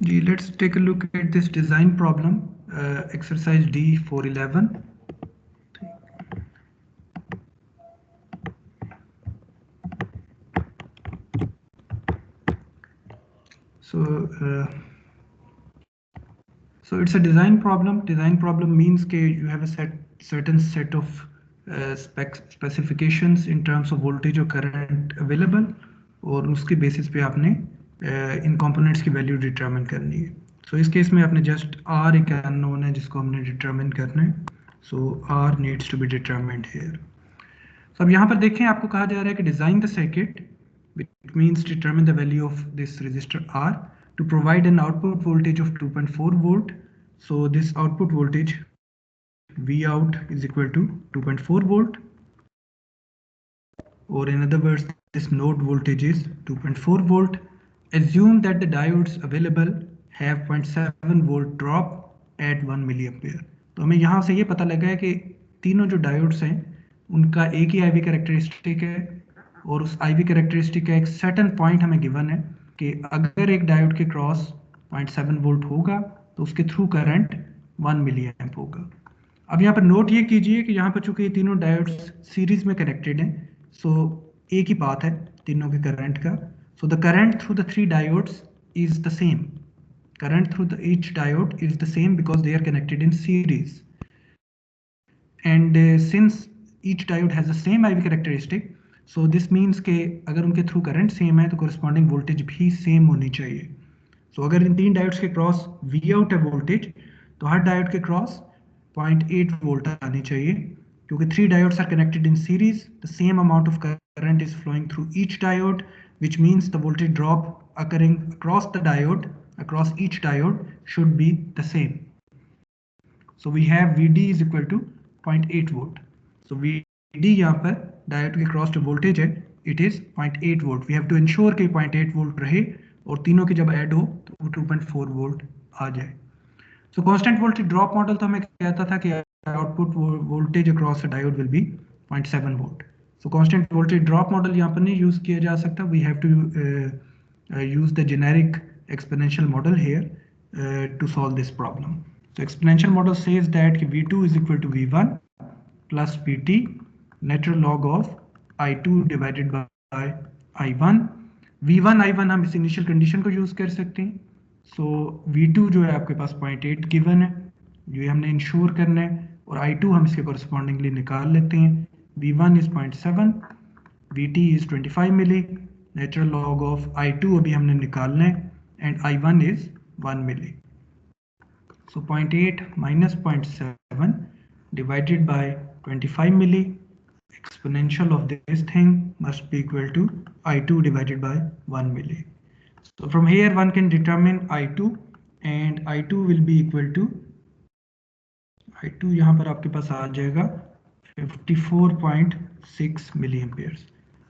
Ji, let's take a look at this design problem, exercise D 411. So, so it's a design problem. Design problem means that you have a certain set of specifications in terms of voltage or current available, और उसके basis पे आपने इन components की value determine करनी है. So इस case में आपने just R एक unknown है जिसको हमने determine करना है. So R needs to be determined here. So अब यहाँ पर देखें, आपको कहा जा रहा है कि design the circuit, which means determine the value of this resistor R to provide an output voltage of 2.4 volt. So this output voltage V out is equal to 2.4 volt, or in other words, this node voltage is 2.4 volt. Assume that the diodes available have 0.7 volt drop at 1 milliampere. तो हमें यहाँ से ये पता लगा है कि तीनों जो डायोड्स हैं उनका एक ही IV कैरेक्टरिस्टिक है, और उस IV कैरेक्टरिस्टिक का एक सर्टेन पॉइंट हमें गिवन है कि अगर एक डायोड के क्रॉस 0.7 वोल्ट होगा तो उसके थ्रू करंट 1 मिली एम्प होगा. अब यहाँ पर नोट ये कीजिए कि यहाँ पर चूंकि ये तीनों डायोड्स सीरीज में कनेक्टेड हैं, सो एक ही पाथ है तीनों के करंट का. So the current through the three diodes is the same. Current through each diode is the same because they are connected in series. And since each diode has the same IV characteristic, so this means कि अगर उनके through current same है तो corresponding voltage भी same होनी चाहिए. So अगर इन तीन डायोड्स के क्रॉस V out है वोल्टेज, तो हर डायोड के क्रॉस 0.8 वोल्ट आनी चाहिए, क्योंकि three diodes are connected in series. The same amount of current is flowing through each diode, which means the voltage drop occurring across each diode should be the same. So we have VD is equal to 0.8 volt. So VD यहाँ पर diode के cross जो voltage है it is 0.8 volt. We have to ensure कि 0.8 volt रहे और तीनों के जब ऐड हो तो वो 2.4 volt आ जाए. So constant voltage drop model तो हमें कहता था कि output voltage across a diode will be 0.7 volt. So constant voltage drop model यहाँ पर नहीं use किया जा सकता. We have to use the generic exponential model here to solve this problem. So exponential model says that V2 is equal to V1 plus Vt natural log of I2 divided by I1. V1 I1 हम इस initial condition को use कर सकते हैं. सो V2 जो है आपके पास 0.8 given है, जो हमने इंश्योर करना है, और I2 हम इसके कॉरस्पॉन्डिंगली निकाल लेते हैं. V1 is 0.7, Vt is 25 milli, natural log of I2 अभी हमने निकालना है, and I1 is 1 milli. So 0.8 minus 0.7 divided by 25 milli, exponential of this thing must be equal to I2 divided by 1 milli. So from here one can determine I2, and I2 will be equal to I2 यहाँ पर आपके पास आ जाएगा 54.6 milliamperes.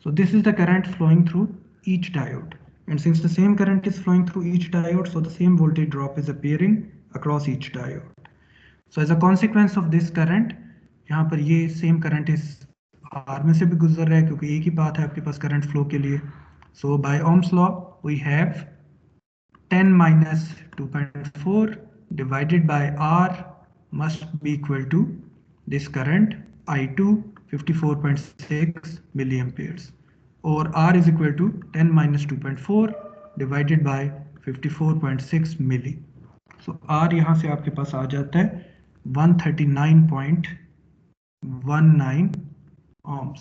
So this is the current flowing through each diode, and since the same current is flowing through each diode, so the same voltage drop is appearing across each diode. So as a consequence of this current, यहाँ पर ये same current इस R में से भी गुजर रहा है क्योंकि एक ही पाथ है आपके पास current flow के लिए. So by Ohm's law we have 10 minus 2.4 divided by R must be equal to this current I2 54.6 milliamperes, or R is equal to 10 minus 2.4 divided by 54.6 milli. So R यहाँ से आपके पास आ जाता है 139.19 ohms.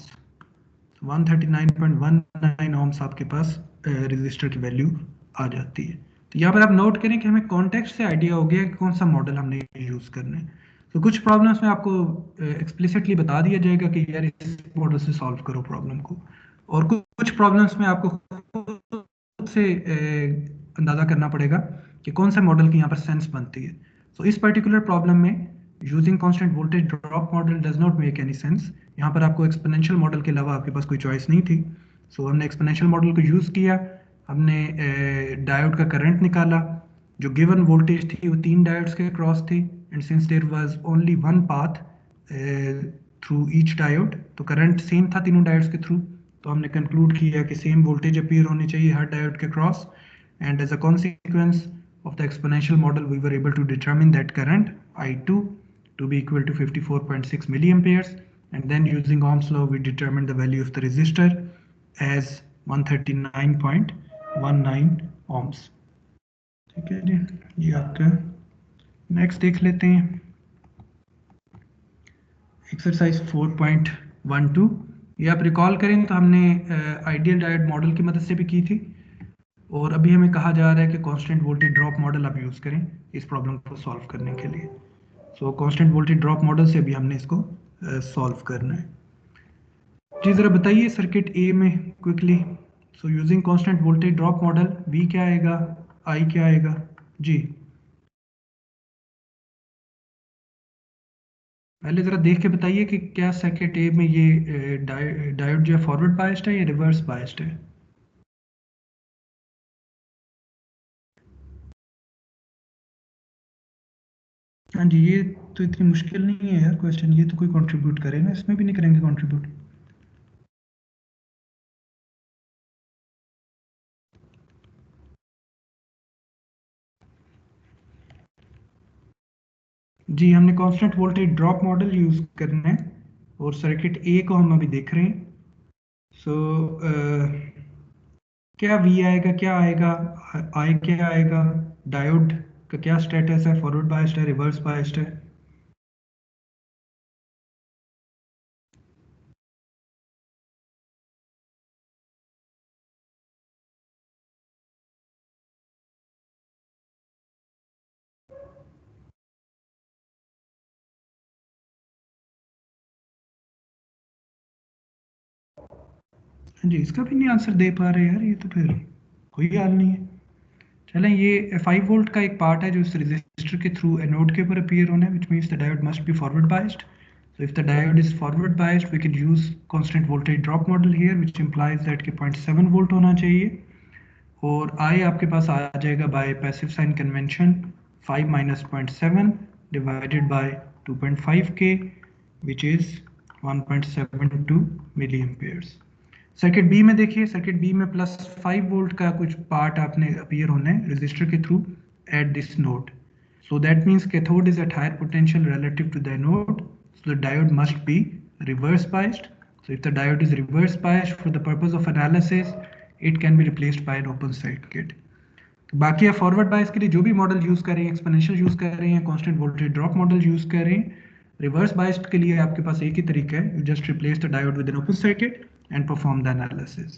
139.19 ohms आपके पास resistor की value आ जाती है. तो यहाँ पर आप नोट करें कि हमें कॉन्टेक्स्ट से आइडिया हो गया कि कौन सा मॉडल हमने यूज करना है. तो कुछ प्रॉब्लम्स में आपको एक्सप्लिसिटली बता दिया जाएगा कि यार इस मॉडल से सॉल्व करो प्रॉब्लम को, और कुछ प्रॉब्लम्स में आपको खुद से अंदाजा करना पड़ेगा कि कौन सा मॉडल की यहाँ पर सेंस बनती है. सो इस पर्टिकुलर प्रॉब्लम में using constant voltage drop model does not make any sense. यहाँ पर आपको एक्सपोनेंशियल मॉडल के अलावा आपके पास कोई चॉइस नहीं थी. सो हमने एक्सपोनेंशियल मॉडल को यूज किया, हमने डायोड का करंट निकाला, जो गिवन वोल्टेज थी वो तीन डायोड्स के क्रॉस थी, and since there was only one path through each diode, तो करंट सेम था तीनों डायोड्स के थ्रू, तो हमने कंक्लूड किया कि सेम वोल्टेज अपीयर होनी चाहिए हर डायोड के across, and as a consequence of the exponential model, we were able to determine that current I2 to be equal to 54.6 milliamperes, and then using Ohm's law we determined the value of the resistor as 139.19 ohms. ठीक है जी, ये आपका next देख लेते हैं exercise 4.12। ये आप recall करें तो हमने आइडियल डायोड मॉडल की मदद से भी की थी, और अभी हमें कहा जा रहा है कि कांस्टेंट वोल्टेज ड्रॉप मॉडल आप यूज़ करें इस प्रॉब्लम को सॉल्व करने के लिए। सो कांस्टेंट वोल्टेज ड्रॉप मॉडल से भी हमने इसको सॉल्व करना है। जी ज़रा बताइए सर्किट ए में quickly. So using constant voltage drop model V क्या आएगा, आई क्या आएगा जी? पहले ज़रा देख के बताइए कि क्या सर्किट ए में ये डायोड जो है फॉरवर्ड बायस्ड है या रिवर्स बायस्ड है? हाँ जी, ये तो इतनी मुश्किल नहीं है यार क्वेश्चन, ये तो कोई कंट्रीब्यूट करेगा, इसमें भी नहीं करेंगे कंट्रीब्यूट। जी हमने constant voltage drop model use करना है और सर्किट ए को हम अभी देख रहे हैं। सो क्या वी आएगा, क्या आएगा, आई क्या आएगा, डायोड का क्या स्टेटस है, फॉरवर्ड बायस्ड है, रिवर्स बायस्ड है? हाँ जी, इसका भी नहीं आंसर दे पा रहे यार, ये तो फिर कोई हाल नहीं है। चलें, ये 5 वोल्ट का एक पार्ट है जो इस रजिस्टर के थ्रू एनोड के ऊपर अपीयर होना है, which means the diode must be forward biased. So if the diode is forward biased, we can use constant voltage drop model here, which implies that कि 0.7 volt होना चाहिए, और I आपके पास आ जाएगा by passive sign convention 5 minus 0.7 divided by 2.5k, which is 1.72 milliamperes. Circuit B में देखिए, सर्किट बी में प्लस 5 वोल्ट का कुछ पार्ट आपने अपीयर होना है रजिस्टर के through at this node. So that means cathode is at higher potential relative to the anode. So the diode must be reverse biased. So if the diode is reverse biased for the purpose of analysis, it can be replaced by an open circuit. बाकी आप forward bias के लिए जो भी model use कर रहे हैं, exponential use कर रहे हैं, constant voltage drop model use कर रहे हैं, रिवर्स बायस्ड के लिए आपके पास एक ही तरीका है, you just replace the diode with an open circuit and perform the analysis,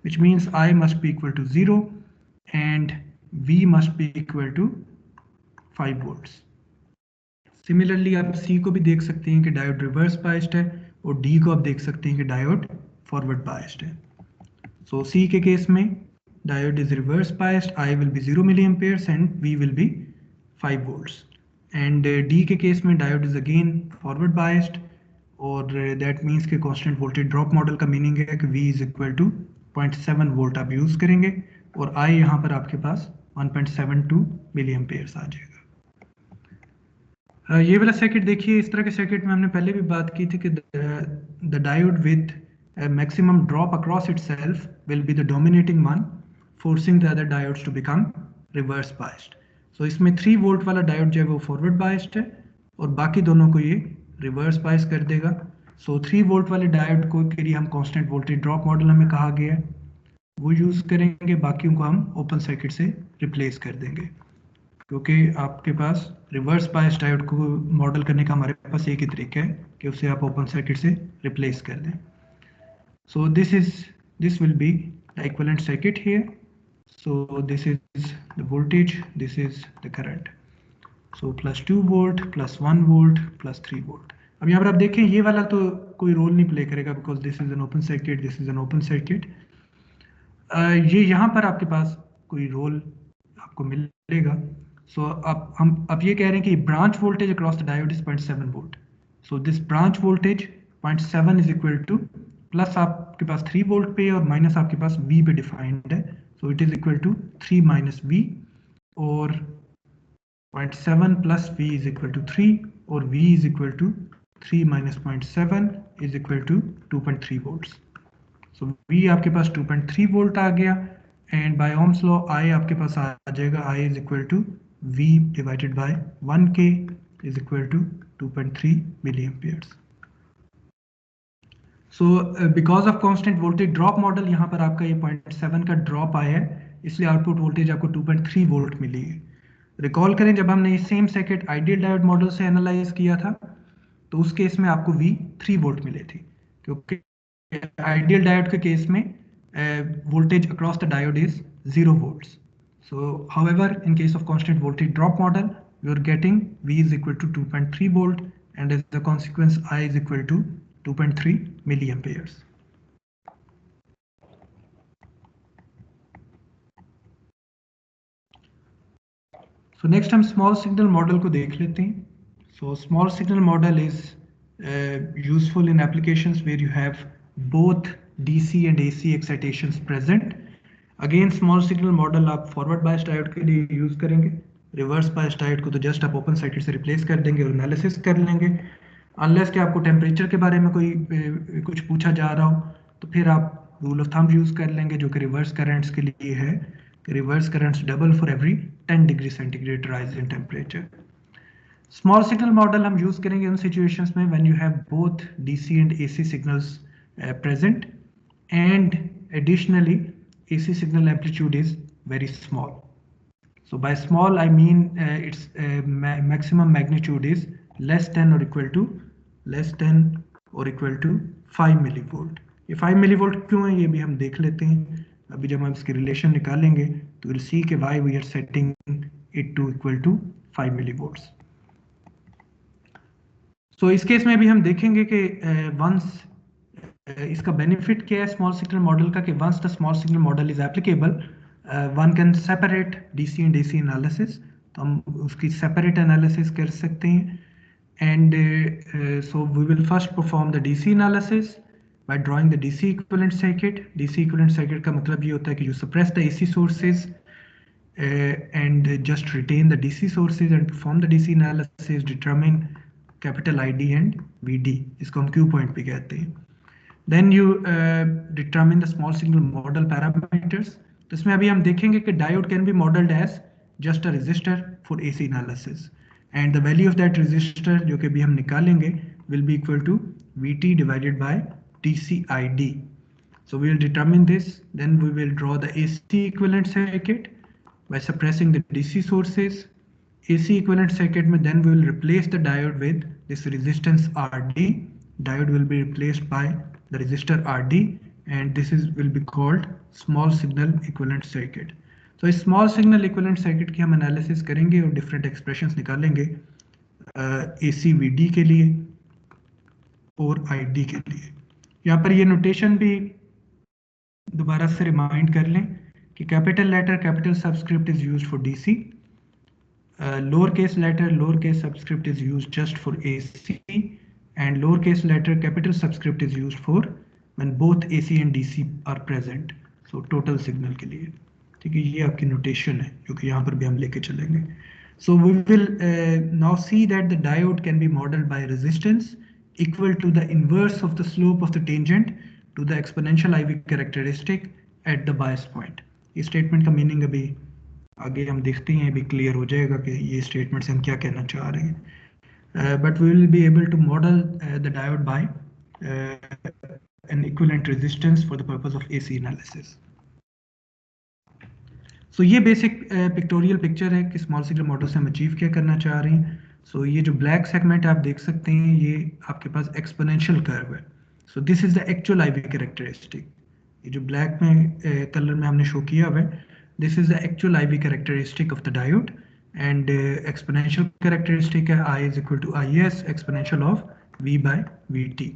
which means I must be equal to 0 and V must be equal to 5 volts. Similarly आप C को भी देख सकते हैं कि डायोड रिवर्स बायस्ड है, और D को आप देख सकते हैं कि डायोड फॉरवर्ड बायस्ड है. So C के केस में diode is reverse biased, I will be 0 milliamperes and V will be 5 volts. And D के केस में diode is again forward biased, और दैट मीन्स के कांस्टेंट वोल्टेज ड्रॉप मॉडल का meaning है कि V is equal to 0.7 volt आप use करेंगे, और I यहाँ पर आपके पास 1.72 मिली एम्पेयर्स आ जाएगा. ये वाला सर्किट देखिए, इस तरह के सर्किट में हमने पहले भी बात की थी कि the diode with maximum drop across itself will be the dominating one, forcing the other diodes to become reverse biased. So इसमें 3 वोल्ट वाला डायोड जो है वो फॉरवर्ड बायस्ड है, और बाकी दोनों को ये रिवर्स बायस कर देगा. सो 3 वोल्ट वाले डायोड को के लिए हम कांस्टेंट वोल्टेज ड्रॉप मॉडल हमें कहा गया है वो यूज करेंगे, बाकियों को हम ओपन सर्किट से रिप्लेस कर देंगे, क्योंकि आपके पास रिवर्स बायस डायोड को मॉडल करने का हमारे पास एक ही तरीका है कि उसे आप ओपन सर्किट से रिप्लेस कर दें. So this will be the equivalent circuit here. So this is the voltage, this is the current. So plus 2 volt, plus 1 volt, plus 3 volt. अब यहाँ पर आप देखें ये वाला तो कोई रोल नहीं प्ले करेगा, because this is an open circuit, this is an open circuit. ये यहाँ पर आपके पास कोई रोल आपको मिलेगा. सो अब ये कह रहे हैं कि branch voltage across the diode is 0.7 volt. So this branch voltage 0.7 is equal two plus आपके पास 3 वोल्ट पे और माइनस आपके पास V पे डिफाइंड है. So it is equal to 3 minus V, और 0.7 plus V is equal to 3, और V is equal to 3 minus 0.7 is equal to 2.3 volts. So V आपके पास 2.3 volt आ गया, and by Ohm's law I आपके पास आ जाएगा, I is equal to V divided by 1k is equal to 2.3 milliamperes. So because of constant voltage drop model, यहाँ पर आपका ये 0.7 का ड्रॉप आया है, इसलिए आउटपुट वोल्टेज आपको 2.3 वोल्ट मिली है। रिकॉल करें जब हमने ये same circuit ideal diode model से एनालाइज किया था, तो उस केस में आपको V 3 वोल्ट मिले थे, क्योंकि आइडियल डायोड के केस में voltage across the diode is 0 volts. So however, in case of constant voltage drop model, you are getting V is equal to 2.3 volt, and as a consequence I is equal to 2.3 milliamperes. So next हम small signal model को देख लेते हैं. So small signal model is useful in applications where you have both DC and AC excitations present. Again small signal model आप forward bias diode के लिए use करेंगे, reverse bias diode को तो just आप open circuit से replace कर देंगे और analysis कर लेंगे। Unless कि आपको temperature के बारे में कोई कुछ पूछा जा रहा हो, तो फिर आप rule of thumb use कर लेंगे जो कि reverse currents के लिए है, reverse currents double for every 10 degree centigrade rise in temperature. Small signal model हम यूज करेंगे उन सिचुएशंस में when you have both DC and AC signals present, and additionally AC signal amplitude is very small. So by small I mean its maximum magnitude is less than or equal to 5 millivolt. ये 5 millivolt क्यों है ये भी हम देख लेते हैं. अभी जब हम इसकी रिलेशन निकालेंगे तो we'll see कि why we are setting it to equal to 5 millivolts. So इस केस में भी हम देखेंगे कि वंस इसका बेनिफिट क्या है स्मॉल सिग्नल मॉडल का, कि once the small signal model is applicable one can separate DC and AC analysis, तो हम उसकी सेपरेट एनालिसिस कर सकते हैं. And so we will first perform the DC analysis by drawing the DC equivalent circuit. DC equivalent circuit का मतलब ये होता है कि you suppress the AC sources and just retain the DC sources and perform the DC analysis, determine capital ID and VD, इसको हम Q point पे कहते हैं. Then you determine the small signal model parameters. तो इसमें अभी हम देखेंगे कि diode can be modeled as just a resistor for AC analysis, and the value of that resistor जो कि भी हम निकालेंगे will be equal to VT divided by DCID. So we will determine this, then we will draw the AC equivalent circuit by suppressing the DC sources. AC equivalent circuit में then we will replace the diode with this resistance RD. Diode will be replaced by the resistor RD, and this will be called small signal equivalent circuit. So इस small signal equivalent circuit की हम analysis करेंगे और different expressions निकालेंगे ACVD के लिए और ID के लिए. यहाँ पर ये notation भी दोबारा से रिमाइंड कर लें कि capital letter capital subscript is used for DC, lower case letter lower case subscript is used just for AC, and lower case letter capital subscript is used for when both AC and DC are present, so total signal के लिए. ठीक है, ये आपकी notation है जो कि यहाँ पर भी हम लेके चलेंगे. So we will now see that the diode can be modelled by resistance equal to the inverse of the slope of the tangent to the exponential IV characteristic at the bias point. इस statement का meaning अभी आगे हम देखते हैं, अभी clear हो जाएगा कि ये स्टेटमेंट से हम क्या कहना चाह रहे हैं. But we will be able to model the diode by an equivalent resistance for the purpose of AC analysis. So ये बेसिक पिक्टोरियल पिक्चर है कि स्मॉल सिग्नल मॉडल से हम अचीव क्या करना चाह रहे हैं. So ये जो ब्लैक सेगमेंट आप देख सकते हैं ये आपके पास एक्सपोनेंशियल कर्व है. So this is the actual IV characteristic. ये जो ब्लैक में कलर में हमने शो किया हुआ है, this is the actual IV characteristic of the diode, and exponential characteristic है I is equal to IS exponential of V by VT.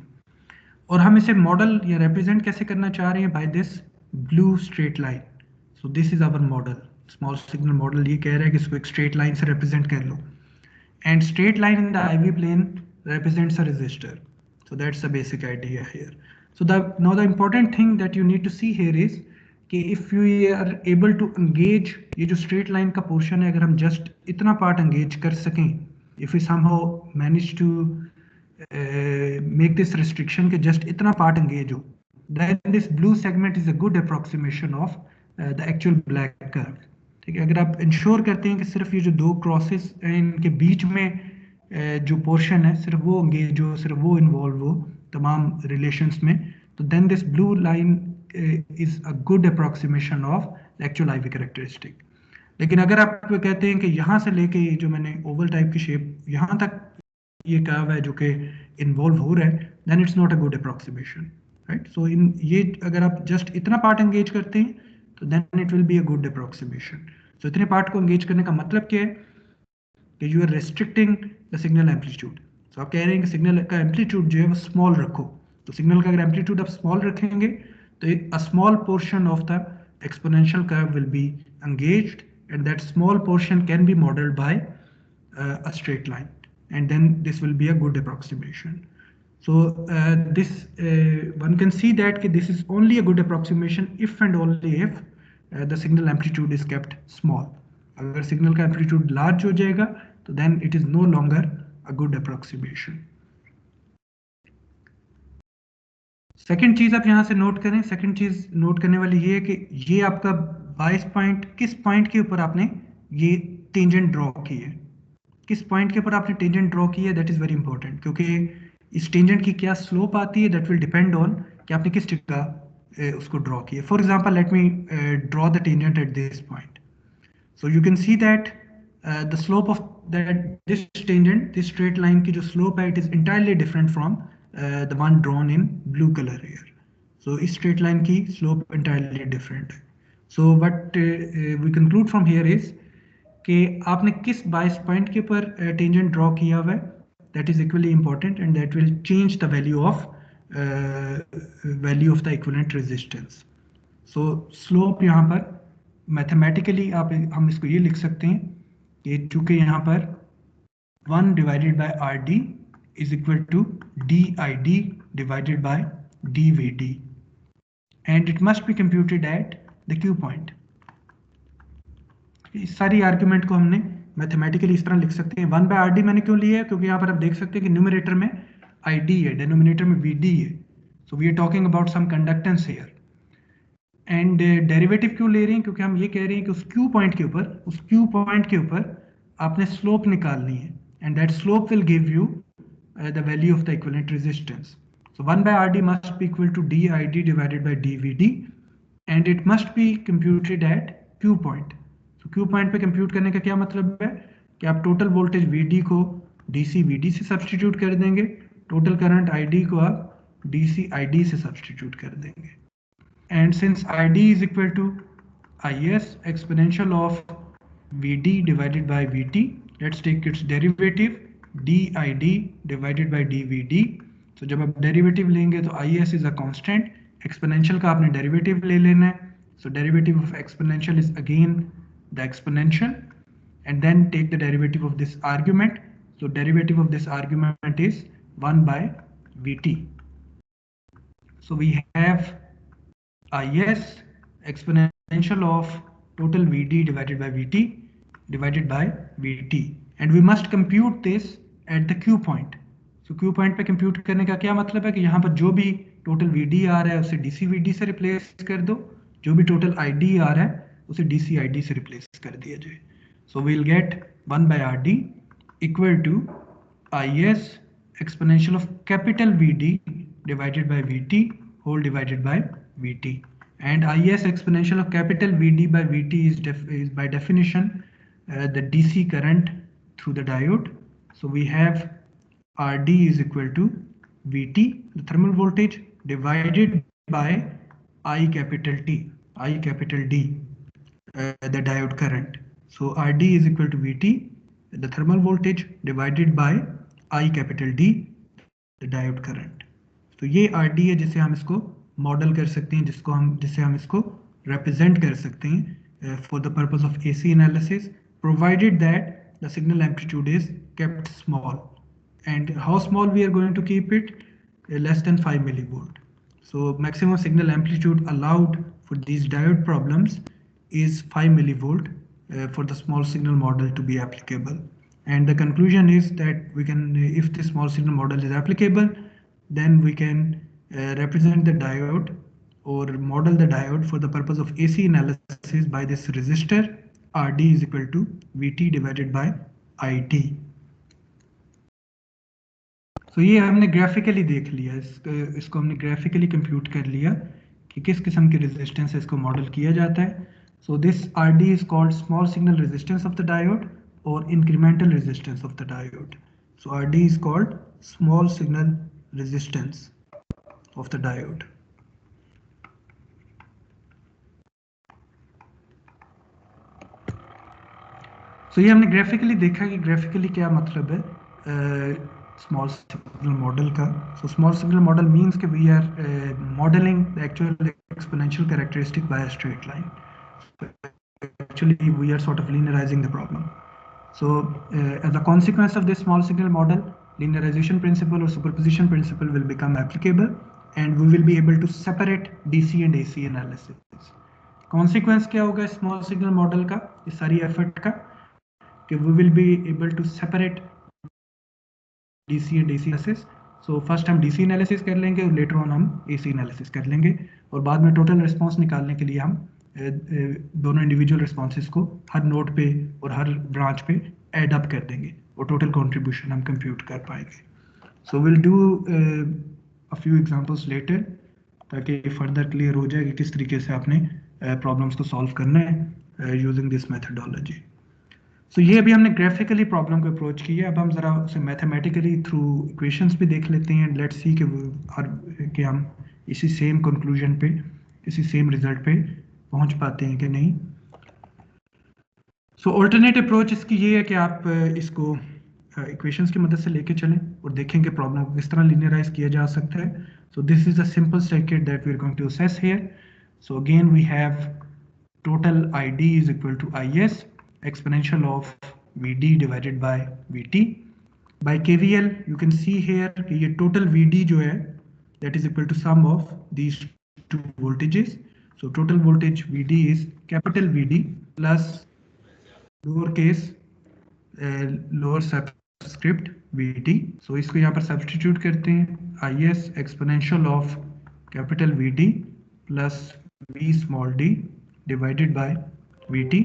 और हम इसे मॉडल या रिप्रेजेंट कैसे करना चाह रहे हैं, by this blue straight line. So this is our model. Small signal model ये कह रहा है कि इसको एक स्ट्रेट लाइन से रिप्रेजेंट कर लो, and straight line in the IV plane represents a resistor. So that's the basic idea here. So now the important thing that you need to see here is कि if you are able to engage ये जो straight line का portion है, अगर हम just इतना part engage कर सकें, if we somehow manage to make this restriction कि just इतना part engage हो, then this blue segment is a good approximation of the actual black curve. ठीक है, अगर आप इंश्योर करते हैं कि सिर्फ ये जो दो क्रॉसेस हैं इनके बीच में जो पोर्शन है सिर्फ वो एंगेज हो, सिर्फ वो इन्वॉल्व हो तमाम रिलेशंस में, तो then this blue line is a good approximation of actual IV characteristic. लेकिन अगर आप कहते हैं कि यहाँ से लेके ये जो मैंने ओवल टाइप की शेप यहाँ तक ये कर्व है जो कि इन्वॉल्व हो रहा है, then it's not a good approximation, right. So in ये अगर आप जस्ट इतना पार्ट एंगेज करते हैं तो then it will be a good approximation. So इतने पार्ट को एंगेज करने का मतलब क्या है कि you are restricting the signal amplitude. तो आप कह रहे हैं कि सिग्नल का एम्पलीट्यूड जो है वो स्मॉल रखो, तो सिग्नल का अगर एम्पलीट्यूड आप स्मॉल रखेंगे तो a small portion of the exponential curve will be engaged and that small portion can be modeled by a straight line, and then this will be a good approximation. So this one can see that this is only a good approximation if and only if the signal amplitude is kept small. अगर signal का amplitude large हो जाएगा तो then it is no longer a good approximation. Second चीज आप यहां से note करें, सेकंड चीज नोट करने वाली ये है कि ये आपका 22 पॉइंट किस पॉइंट के ऊपर आपने ये टेंजेंट ड्रॉ की है, किस पॉइंट के ऊपर आपने टेंजेंट ड्रॉ की है, दैट इज वेरी इंपॉर्टेंट, क्योंकि इस टेंजेंट की क्या स्लोप आती है दैट विल डिपेंड ऑन कि आपने किस जगह उसको ड्रॉ किया। For example let me draw the tangent at this point. So you can see that the slope of that this tangent, this straight line की जो slope है, it is entirely different from the one drawn in blue color here. So इस straight line की slope entirely different है। So what we conclude from here is कि आपने किस 22 point के ऊपर टेंजेंट ड्रॉ किया हुआ है, that is equally important and that will change the value of the equivalent resistance. So slope यहाँ पर मैथमेटिकली आप हम इसको ये लिख सकते हैं कि चूंकि यहाँ पर 1 divided by R D is equal to D I D divided by D V D and it must be computed at the Q point. इस सारी आर्ग्यूमेंट को हमने मैथमेटिकली इस तरह लिख सकते हैं। 1 बाय आर डी मैंने क्यों लिया है, क्योंकि यहाँ पर आप देख सकते हैं कि न्यूमरेटर में आई डी है, डिनोमिनेटर में वी डी है। So we are talking about some conductance here. And derivative क्यों ले रहे हैं, क्योंकि हम ये कह रहे हैं कि उस क्यू पॉइंट के ऊपर आपने स्लोप निकालनी है and that slope will give you the value of the equivalent resistance. So 1 by R D must be equal to D I D divided by D V D and it must be computed at Q point. तो Q point पे compute करने का क्या मतलब है कि आप total voltage V D को डी सी वी डी से सब्सटीट्यूट कर देंगे, टोटल करंट आई डी को आप डी सी आई डी से सब्सटीट्यूट कर देंगे। And since ID is equal to IS exponential of VD divided by VT, let's take its derivative DID divided by DVD. So जब आप derivative लेंगे तो IS is a constant, exponential का आपने derivative ले लेना है, so derivative of exponential is again the exponential, and then take the derivative of this argument. So derivative of this argument is 1 by VT. So we have IS exponential of total VD divided by VT divided by VT, and we must compute this at the Q point. So Q point पे compute करने का क्या मतलब है कि यहाँ पर जो भी total VD आ रहा है उसे DC VD से replace कर दो, जो भी total ID आ रहा है उसे DC ID से replace कर दिया जाए। So we'll get 1 by RD equal to IS exponential of capital VD divided by VT whole divided by Vt, and Is exponential of capital Vd by Vt is by definition the DC current through the diode. So we have Rd is equal to Vt, the thermal voltage, divided by I capital T, I capital D, the diode current. So Rd is equal to Vt, the thermal voltage, divided by I capital D, the diode current. तो ये Rd है जिसे हम इसको model कर सकते हैं, जिसे हम इसको रिप्रेजेंट कर सकते हैं for the purpose of AC analysis, provided that the signal amplitude is kept small. And how small we are going to keep it, less than 5 millivolt. So maximum signal amplitude allowed for these diode problems is 5 millivolt for the small signal model to be applicable. And the conclusion is that we can, if the small signal model is applicable, then we can represent the diode or model the diode for the purpose of AC analysis by this resistor RD is equal to VT divided by IT. तो ये हमने graphically देख लिया, इसको हमने graphically compute कर लिया कि किस किस्म के रेजिस्टेंस से इसको मॉडल किया जाता है. So this RD is called small signal resistance of the diode और incremental resistance of the diode. So RD is called small signal resistance of the diode. तो ये हमने ग्राफिकली देखा कि ग्राफिकली क्या मतलब है स्मॉल सिग्नल मॉडल का. So small signal model means कि we are modelling the actual exponential characteristic by a straight line. Actually we are sort of linearizing the problem. So as a consequence of this small signal model, linearization principle or superposition principle will become applicable and we will be able to separate DC and AC analysis. Consequence क्या होगा small signal model का, इस सारी effort का, कि we will be able to separate DC and AC analysis. So first हम DC analysis कर लेंगे और लेटर ऑन हम AC एनालिसिस कर लेंगे और बाद में टोटल रिस्पांस निकालने के लिए हम दोनों इंडिविजुअल रिस्पांसेस को हर नोड पे और हर ब्रांच पे ऐड अप कर देंगे और टोटल कंट्रीब्यूशन हम कंप्यूट कर पाएंगे. So will do a few examples later ताकि फर्दर क्लियर हो जाए कि किस तरीके से आपने प्रॉब्लम्स को सॉल्व करना है यूजिंग दिस मेथडोलॉजी. सो ये अभी हमने ग्राफिकली प्रॉब्लम को अप्रोच किया. अब हम ज़रा उसे मैथमेटिकली थ्रू इक्वेशंस भी देख लेते हैं. लेट्स सी कि हम इसी सेम कंक्लूजन पे, इसी सेम रिजल्ट पे पहुंच पाते हैं कि नहीं. सो ऑल्टरनेट अप्रोच इसकी ये है कि आप इसको इक्वेशंस की मदद से लेके चलें और देखें कि प्रॉब्लम को किस तरह लीनियराइज किया जा सकता है. So this is the simple circuit that we are going to assess here. So again we have total ID is equal to IS exponential of VD divided by VT. By KVL you can see here कि ये total VD जो है that is equal to sum of these two voltages. So total voltage VD is capital VD plus lowercase lower subscript VT. So इसको यहाँ पर substitute करते हैं IS exponential of capital VD plus V small d divided by Vt.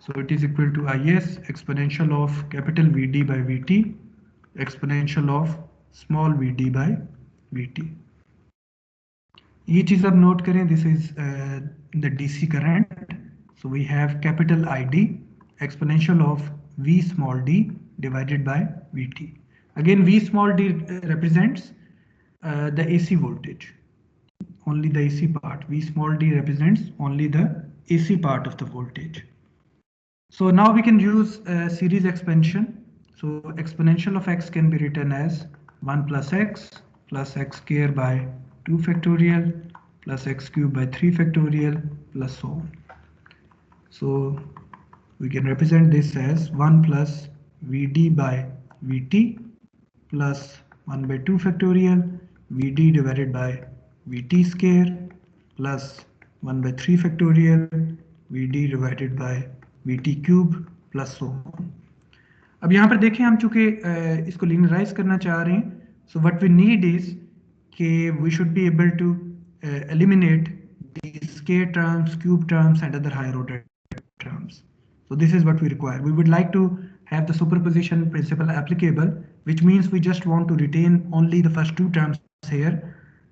So it is equal to Is exponential of capital Vd by Vt exponential of small vd by Vt. ये चीज आप note करें, this is the DC current. So we have capital ID exponential of V small d divided by Vt. Again V small d represents the AC voltage, only the AC part. V small d represents only the AC part of the voltage. So now we can use series expansion. So exponential of x can be written as 1 plus x square by 2 factorial plus x cube by 3 factorial plus so on. So we can represent this as 1 plus Vd by Vt plus 1 by 2 factorial Vd divided by Vt square plus 1 by 3 factorial Vd divided by Vt cube plus so on. अब यहाँ पर देखें हम चूंकि इसको लीनियराइज करना चाह रहे हैं, so what we need is कि we should be able to eliminate the square terms, cube terms and other higher order terms. So this is what we require. We would like to have the superposition principle applicable, which means we just want to retain only the first two terms here.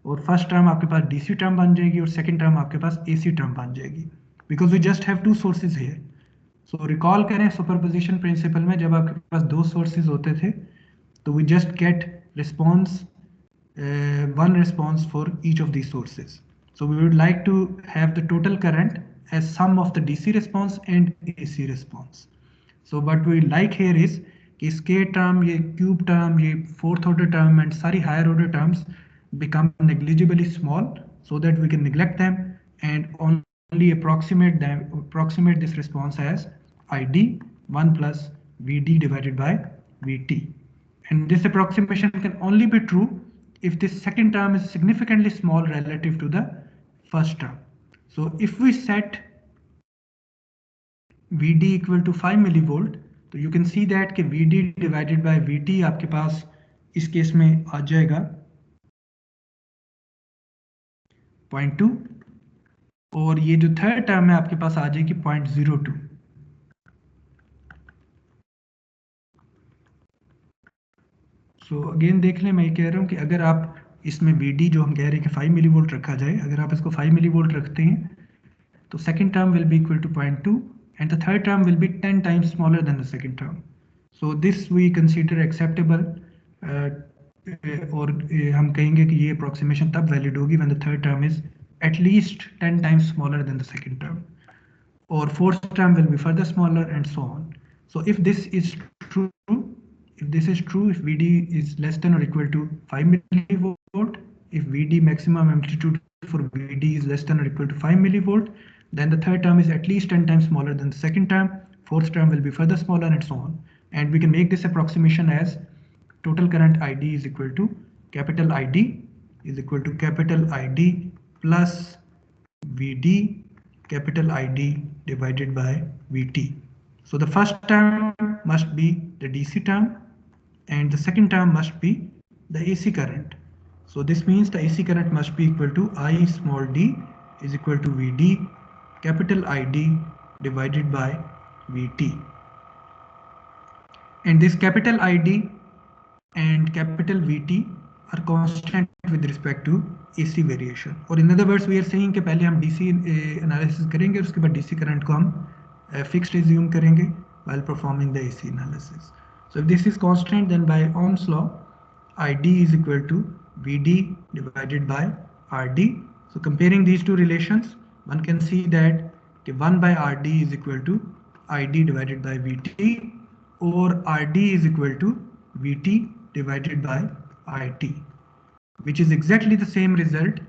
और first term आपके पास DC term बन जाएगी और second term आपके पास AC term बन जाएगी, because we just have two sources here. So recall करें superposition principle में जब आपके पास दो सोर्सेज होते थे तो we just get response, one response for each of the sources. So we would like to have the total current as sum of the DC response and AC response. So what we like here is कि square term, ये cube term, ये fourth order term and सारी higher order terms become negligibly small so that we can neglect them and only approximate this response as ID 1 plus Vd divided by Vt. And this approximation can only be true if this second term is significantly small relative to the first term. So if we set Vd equal to 5 millivolt, तो you can see that कि Vd divided by Vt आपके पास इस case में आ जाएगा 0.2 और ये जो third term है आपके पास आ जाएगी 0.02। सो अगेन देख लें, मैं ये कह रहा हूँ कि अगर आप इसमें VD जो हम कह रहे हैं कि 5 मिलीवोल्ट रखा जाए, अगर आप इसको 5 मिलीवोल्ट रखते हैं तो second term will be equal to 0.2 and the third term will be 10 times smaller than the second term. So this we consider acceptable और हम कहेंगे कि ये approximation तब valid होगी when the third term is at least 10 times smaller than the second term, or fourth term will be further smaller and so on. So if this is true, if VD is less than or equal to 5 millivolt, if VD maximum amplitude for VD is less than or equal to 5 millivolt, then the third term is at least 10 times smaller than the second term, fourth term will be further smaller and so on. And we can make this approximation as total current ID is equal to capital ID is equal to capital ID plus VD capital ID divided by VT. So the first term must be the DC term and the second term must be the AC current. So this means the AC current must be equal to I small d is equal to VD capital ID divided by VT. And this capital ID and capital VT are constant with respect to AC variation. और in other words we are saying कि पहले हम DC analysis करेंगे, उसके बाद DC current को हम fixed assume करेंगे while performing the AC analysis. So if this is constant, then by Ohm's law, ID is equal to VD divided by RD. So comparing these two relations, one can see that 1 by RD is equal to ID divided by VT, or RD is equal to VT divided by IT, which is exactly the same result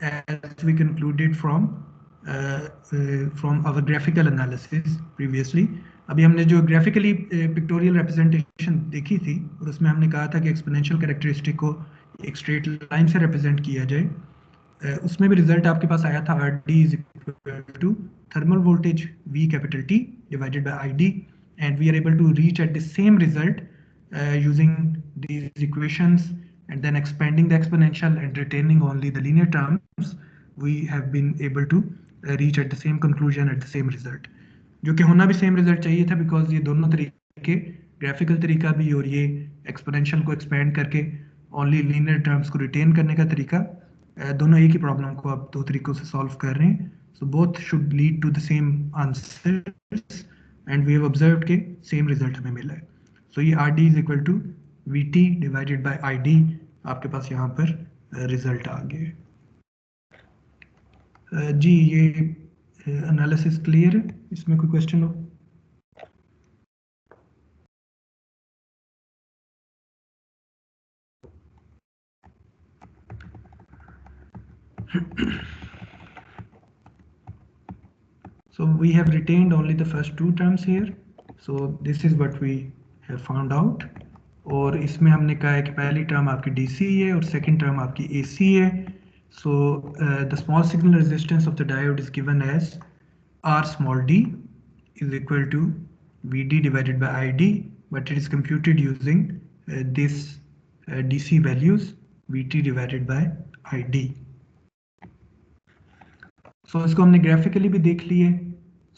as we concluded from our graphical analysis previously. अभी हमने जो graphically pictorial representation देखी थी और उसमें हमने कहा था कि एक्सपोनेंशियल कैरेक्टरिस्टिक को एक स्ट्रेट लाइन से रिप्रेजेंट किया जाए, उसमें भी रिजल्ट आपके पास आया था RD is equal to thermal voltage V capital T divided by ID, and we are able to reach at the same result using these equations and then expanding the exponential and retaining only the linear terms. We have been able to reach at the same conclusion at the same result, जो कि होना भी same result चाहिए था, because ये दोनों तरीके, graphical तरीका भी और ये एक्सपोनेंशियल को एक्सपेंड करके ओनली लीनियर टर्म्स को रिटेन करने का तरीका, दोनों एक ही प्रॉब्लम को आप दो तरीकों से सॉल्व कर रहे हैं. So both should lead to the same answers and we have observed के सेम रिजल्ट हमें मिला है. सो ये RD is equal to VT divided by ID आपके पास यहाँ पर रिजल्ट आ गया. जी ये एनालिसिस क्लियर है, इसमें कोई क्वेश्चन हो? So we have retained only the first two terms here. So this is what we have found out. और इसमें हमने कहा है कि पहली टर्म आपकी DC है और सेकंड टर्म आपकी AC है. So the small signal resistance of the diode is given as R small d is equal to VD divided by ID, but it is computed using this DC values VT divided by ID. So इसको हमने graphically भी देख लिए.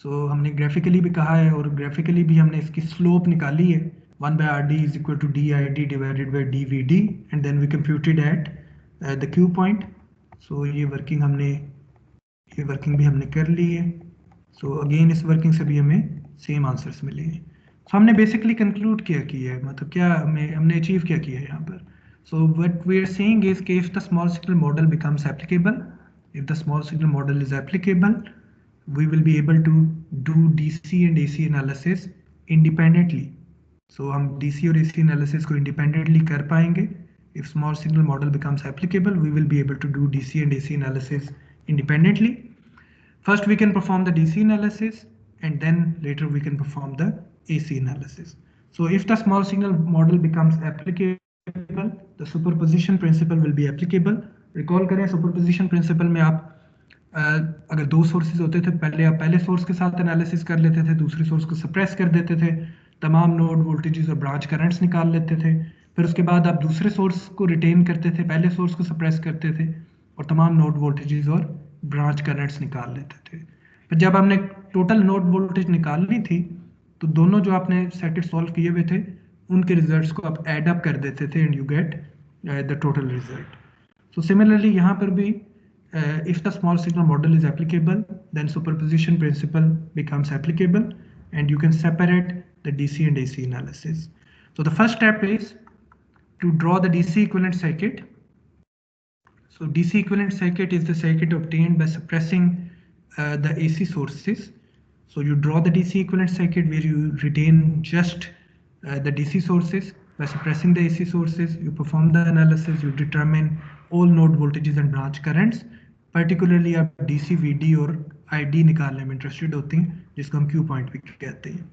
So हमने graphically भी कहा है और ग्राफिकली भी हमने इसकी स्लोप निकाली है. 1 by RD is equal to DID divided by DVD, and then we computed at the Q point. So ये वर्किंग भी हमने कर ली है. So अगेन इस वर्किंग से भी हमें सेम आंसर्स मिले हैं. So हमने बेसिकली कंक्लूड क्या किया है, मतलब क्या हमने अचीव क्या किया है यहाँ पर. So what we are saying is कि if the small signal model becomes applicable, if the small signal model is applicable, we will be able to do DC and AC analysis independently. So हम DC और AC analysis को independently कर पाएंगे. If small signal model becomes applicable, we will be able to do DC and AC analysis independently. First we can perform the DC analysis and then later we can perform the AC analysis. So if the small signal model becomes applicable, the superposition principle will be applicable. Recall करें superposition principle में आप अगर दो sources होते थे, पहले आप पहले सोर्स के साथ एनालिसिस कर लेते थे, दूसरे सोर्स को सप्रेस कर देते थे, तमाम नोड वोल्टेजेस और ब्रांच करंट्स निकाल लेते थे, फिर उसके बाद आप दूसरे सोर्स को रिटेन करते थे, पहले सोर्स को सप्रेस करते थे, और तमाम नोड वोल्टेजेस और ब्रांच करंट्स निकाल लेते थे। फिर जब हमने टोटल नोड वोल्टेज निकालनी थी तो दोनों जो आपने सर्किट सॉल्व किए हुए थे उनके रिजल्ट्स को आप एड अप कर देते थे and you get the total result. So similarly यहाँ पर भी if the small signal model is applicable then superposition principle becomes applicable and you can separate the DC and AC analysis. So the first step is to draw the DC equivalent circuit. So DC equivalent circuit is the circuit obtained by suppressing the AC sources. So you draw the DC equivalent circuit where you retain just the DC sources. By suppressing the AC sources, you perform the analysis, you determine all node voltages and branch currents. Particularly आप DC, VD और ID निकालने में interested होते हैं, जिसको हम Q point भी कहते हैं.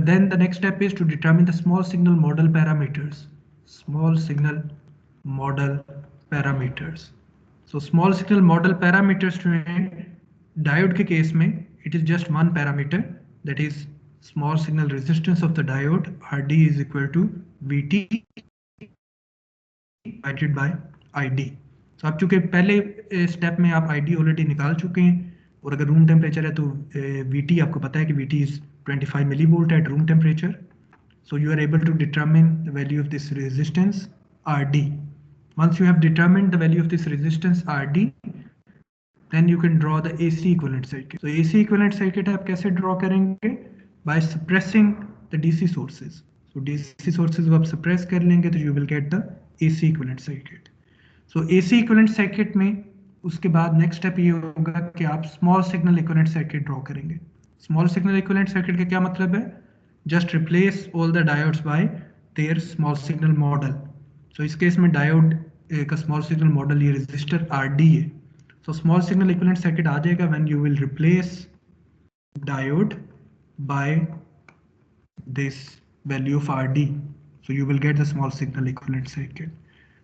Then the next step is to determine the small signal model parameters. Small signal model parameters. So small signal model parameters जो हैं diode के केस में it is just one parameter, that is small signal resistance of the diode RD is equal to VT divided by ID. So आप चूंकि पहले step में आप ID already निकाल चुके हैं और अगर रूम टेम्परेचर है तो VT आपको पता है कि VT is 25 millivolt at room temperature. So you are able to determine the value of this resistance RD. Once you have determined the value of this resistance RD, then you can draw the AC equivalent circuit. So AC equivalent circuit आप कैसे draw करेंगे? By suppressing the DC sources. So DC sources को आप suppress कर लेंगे तो you will get the AC equivalent circuit. So AC equivalent circuit में उसके बाद next step ये होगा कि आप small signal equivalent circuit draw करेंगे. Small signal equivalent circuit का क्या मतलब है? Just replace all the diodes by their small signal model. So इस केस में diode का small signal model ये resistor RD है. So small signal equivalent circuit आ जाएगा when you will replace diode by this value of RD. So you will get the small signal equivalent circuit.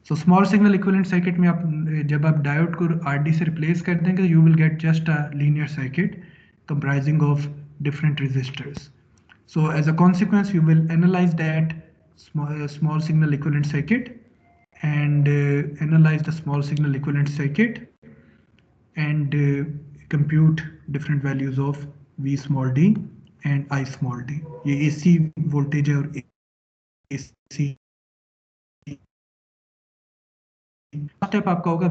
So small signal equivalent circuit में आप जब आप diode को RD से replace कर देंगे you will get just a linear circuit comprising of different resistors. So as a consequence you will analyze that small signal equivalent circuit and analyze the small signal equivalent circuit and compute different values of V small d and I small d. ये AC voltage है और AC step आपका होगा।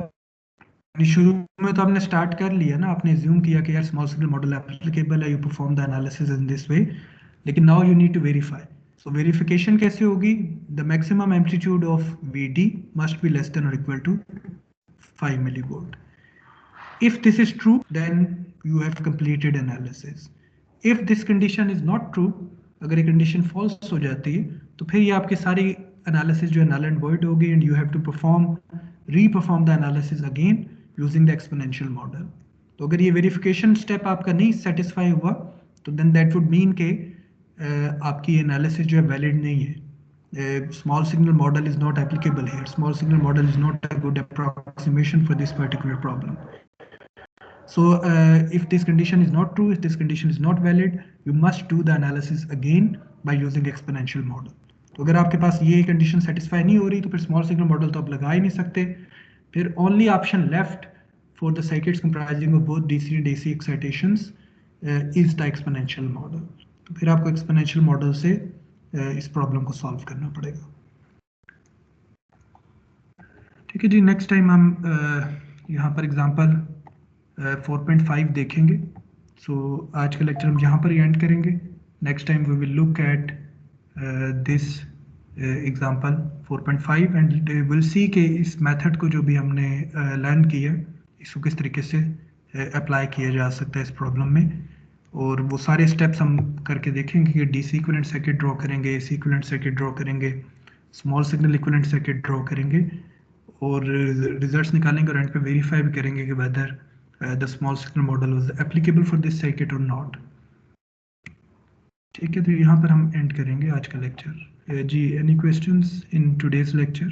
शुरू में तो आपने start कर लिया ना, आपने assume किया कि यार स्मॉल सिग्नल मॉडल एप्लीकेबल है, you perform the analysis in this way, लेकिन now you need to verify. So verification कैसे होगी? The maximum amplitude of VD must be less than और equal to 5 millivolt. If this is true, then you have completed analysis. If this condition is not true, अगर ये condition false हो जाती है तो फिर ये आपकी सारी analysis जो है null and void होगी and you have to re-perform the analysis again using the exponential model. तो अगर ये verification step आपका नहीं satisfy हुआ तो then that would mean कि आपकी analysis जो है valid नहीं है. Small signal model is not applicable here. Small signal model is not a good approximation for this particular problem. So if this condition is not true, if this condition is not valid, you must do the analysis again by using exponential model. तो अगर आपके पास ये condition satisfy नहीं हो रही तो फिर small signal model तो आप लगा ही नहीं सकते. फिर only option left for the circuits comprising of both DC and AC excitations is the exponential model. तो फिर आपको exponential model से इस problem को solve करना पड़ेगा. ठीक है जी, next time हम यहाँ पर example 4.5 देखेंगे. सो आज का लेक्चर हम यहाँ पर ही एंड करेंगे. Next time we will look at this example 4.5 and will see कि इस मेथड को जो भी हमने लर्न किया इसको किस तरीके से अप्लाई किया जा सकता है इस प्रॉब्लम में, और वो सारे स्टेप्स हम करके देखेंगे कि DC इक्विवेलेंट सर्किट ड्रॉ करेंगे, AC इक्विवेलेंट सर्किट ड्रॉ करेंगे, small signal equivalent circuit draw करेंगे और रिजल्ट्स निकालेंगे और एंड पे वेरीफाई भी करेंगे कि weather the small signal model was applicable for this circuit or not. ठीक है, तो यहाँ पर हम एंड करेंगे आज का लेक्चर. जी, any questions in today's lecture?